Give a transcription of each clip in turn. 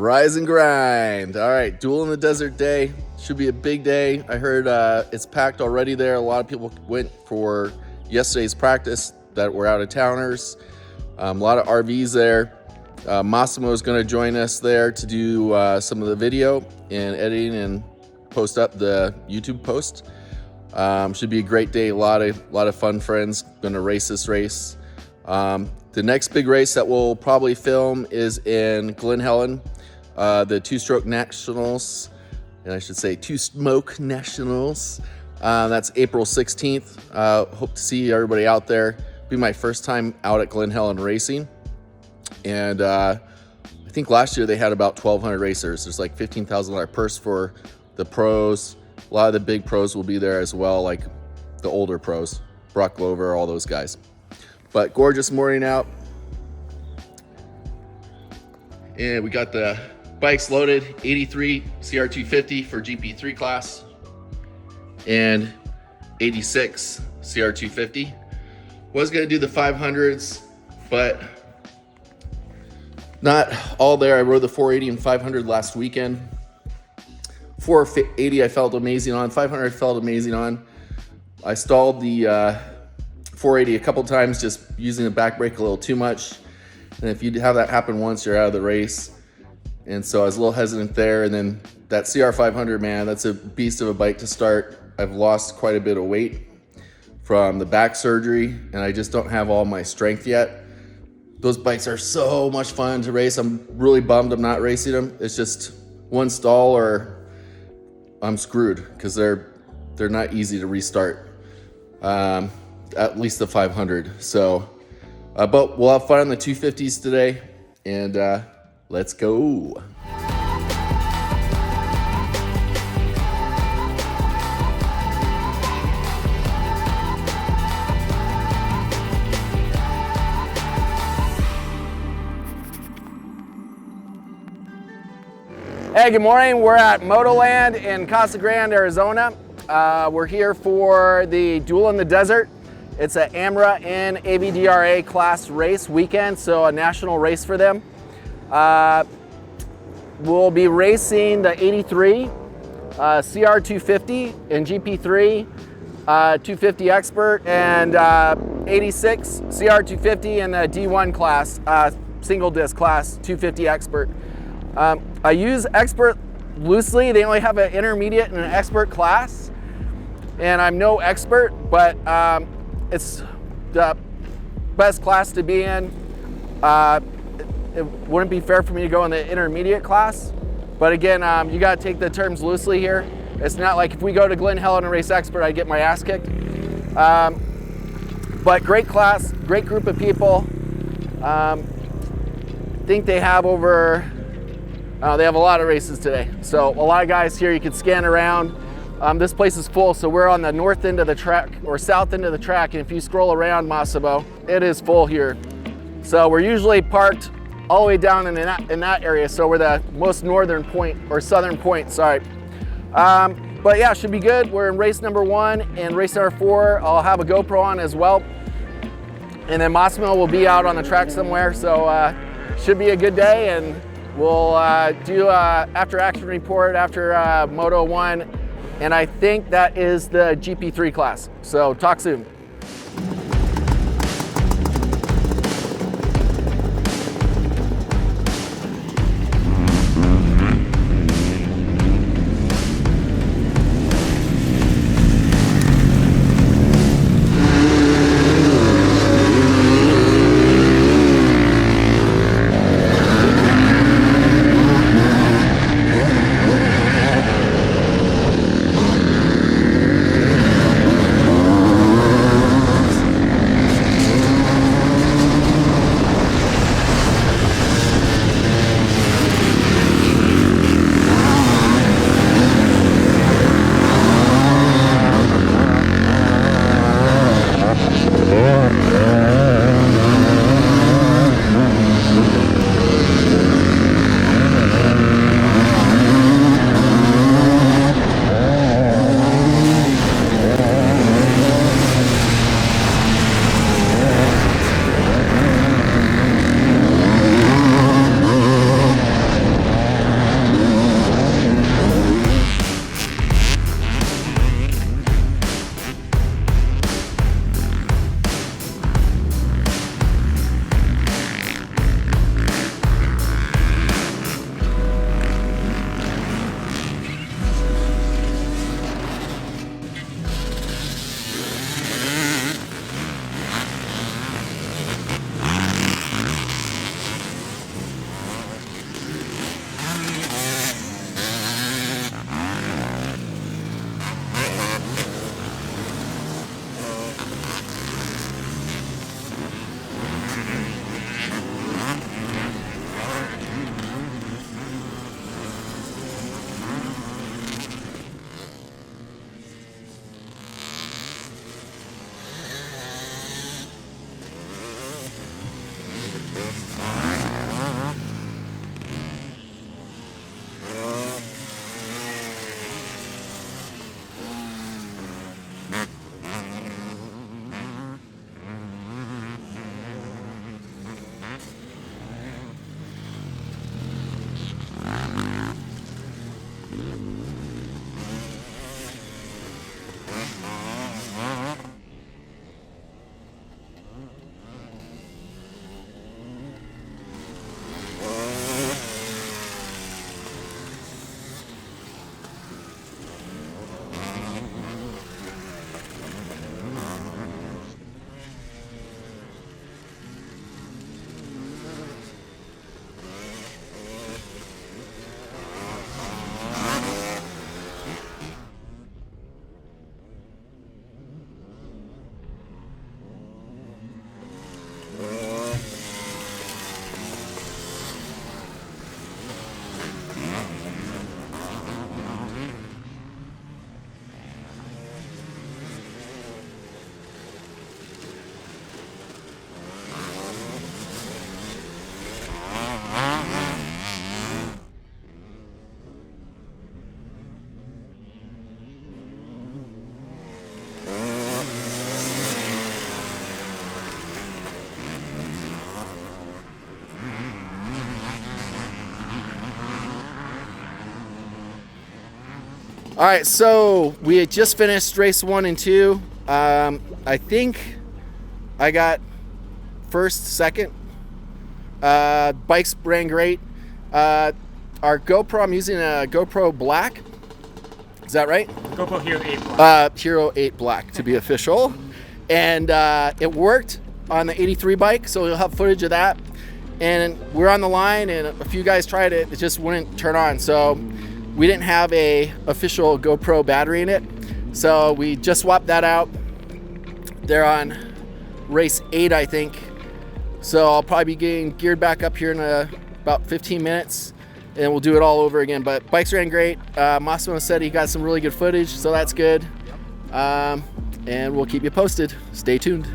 Rise and grind. All right, Duel in the Desert day. Should be a big day. I heard it's packed already there. A lot of people went for yesterday's practice that were out of towners. A lot of RVs there. Massimo is going to join us there to do some of the video and editing and post up the YouTube post. Should be a great day. A lot of fun friends going to race this race. The next big race that we'll probably film is in Glen Helen, the two-stroke nationals, and I should say two-smoke nationals. That's April 16th. Hope to see everybody out there. It'll be my first time out at Glen Helen racing, and I think last year they had about 1,200 racers. There's like $15,000 purse for the pros. A lot of the big pros will be there as well, like the older pros, Brock Glover, all those guys. But gorgeous morning out. And we got the bikes loaded, 83 CR250 for GP3 class and 86 CR250. Was gonna do the 500s, but not all there. I rode the 480 and 500 last weekend. 480 I felt amazing on, 500 I felt amazing on. I stalled the 480 a couple times, just using the back brake a little too much. And if you have that happen once, you're out of the race. And so I was a little hesitant there. And then that CR500, man, that's a beast of a bike to start. I've lost quite a bit of weight from the back surgery, and I just don't have all my strength yet. Those bikes are so much fun to race. I'm really bummed I'm not racing them. It's just one stall or I'm screwed, because they're not easy to restart. At least the 500. So, but we'll have fun on the 250s today, and let's go. Hey, good morning. We're at Motoland in Casa Grande, Arizona. We're here for the Duel in the Desert. It's an AHMRA and AVDRA class race weekend, so a national race for them. We'll be racing the 83 CR250 in GP3, 250 Expert, and 86 CR250 in the D1 class, single disc class, 250 Expert. I use Expert loosely. They only have an intermediate and an Expert class, and I'm no expert, but it's the best class to be in. It wouldn't be fair for me to go in the intermediate class, but again, you got to take the terms loosely here. It's not like if we go to Glen Helen and race Expert, I get my ass kicked. But great class, great group of people. I think they have over, they have a lot of races today. So a lot of guys here, you can scan around. This place is full, so we're on the north end of the track, or south end of the track, and if you scroll around Massimo, it is full here. So we're usually parked all the way down in that area, so we're the most northern point, or southern point, sorry. But yeah, should be good. We're in race number 1 and race number 4. I'll have a GoPro on as well. And then Massimo will be out on the track somewhere, so should be a good day, and we'll do after action report after Moto 1. And I think that is the GP3 class. So talk soon. All right, so we had just finished race 1 and 2. I think I got first, second. Bikes ran great. Our GoPro, I'm using a GoPro Black. Is that right? GoPro Hero 8 Black. Hero 8 Black to be official. And it worked on the 83 bike, so we'll have footage of that. And we're on the line, and a few guys tried it. It just wouldn't turn on. So we didn't have a official GoPro battery in it. So we just swapped that out. They're on race 8, I think. So I'll probably be getting geared back up here in about 15 minutes, and we'll do it all over again. But bikes ran great. Massimo said he got some really good footage, so that's good. And we'll keep you posted. Stay tuned.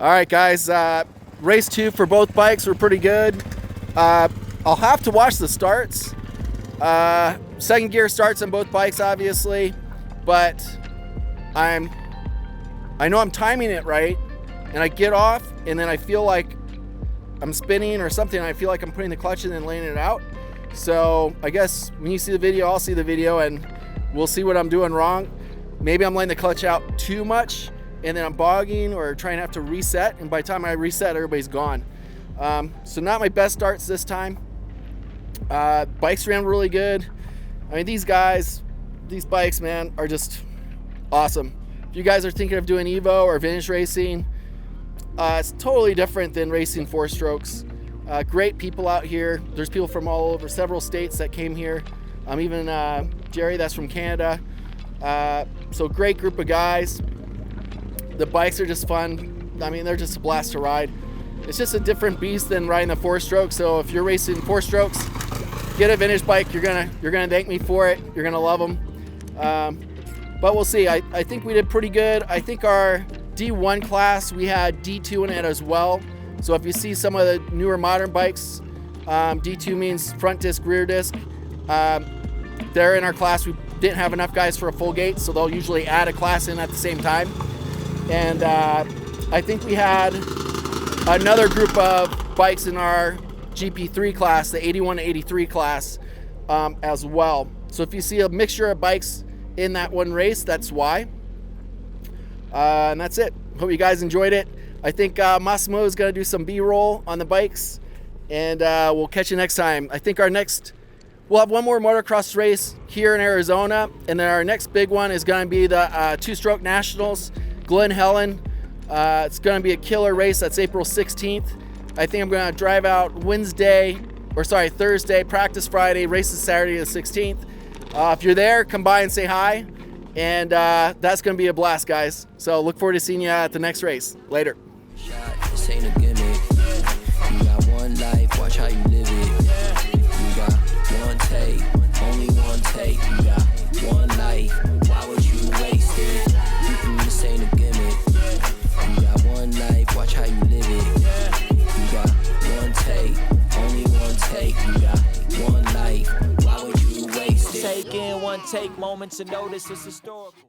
All right, guys, race 2 for both bikes were pretty good. I'll have to watch the starts. Second gear starts on both bikes, obviously, but I know I'm timing it right, and I get off, and then I feel like I'm spinning or something. I feel like I'm putting the clutch in and laying it out. So I guess when you see the video, I'll see the video, and we'll see what I'm doing wrong. Maybe I'm laying the clutch out too much, and then I'm bogging or trying to have to reset, and by the time I reset, everybody's gone. So not my best starts this time. Bikes ran really good. I mean, these bikes, man, are just awesome. If you guys are thinking of doing Evo or vintage racing, it's totally different than racing 4-strokes. Great people out here. There's people from all over, several states that came here. Even Jerry, that's from Canada. So great group of guys. The bikes are just fun. I mean, they're just a blast to ride. It's just a different beast than riding the 4-stroke. So if you're racing 4-strokes, get a vintage bike. You're gonna thank me for it. You're gonna love them. But we'll see. I think we did pretty good. I think our D1 class, we had D2 in it as well. So if you see some of the newer modern bikes, D2 means front disc, rear disc. They're in our class. We didn't have enough guys for a full gate, so they'll usually add a class in at the same time. And I think we had another group of bikes in our GP3 class, the 81 to 83 class, as well. So if you see a mixture of bikes in that one race, that's why. And that's it. Hope you guys enjoyed it. I think Massimo is going to do some B-roll on the bikes, and we'll catch you next time. I think we'll have one more motocross race here in Arizona, and then our next big one is going to be the 2-stroke nationals, Glen Helen. It's going to be a killer race. That's April 16th. I think I'm going to drive out Thursday, practice Friday, races Saturday the 16th. If you're there, come by and say hi, and that's going to be a blast, guys. So look forward to seeing you at the next race. Later. This ain't a gimmick. You got one life, watch how you live it. You got one take, only one take. You got one life, why would you waste it? This ain't a gimmick. You got one life, watch how you live it. You got one take, only one take. You got one life, why would you waste it? Take in one take, moment to notice, it's historical.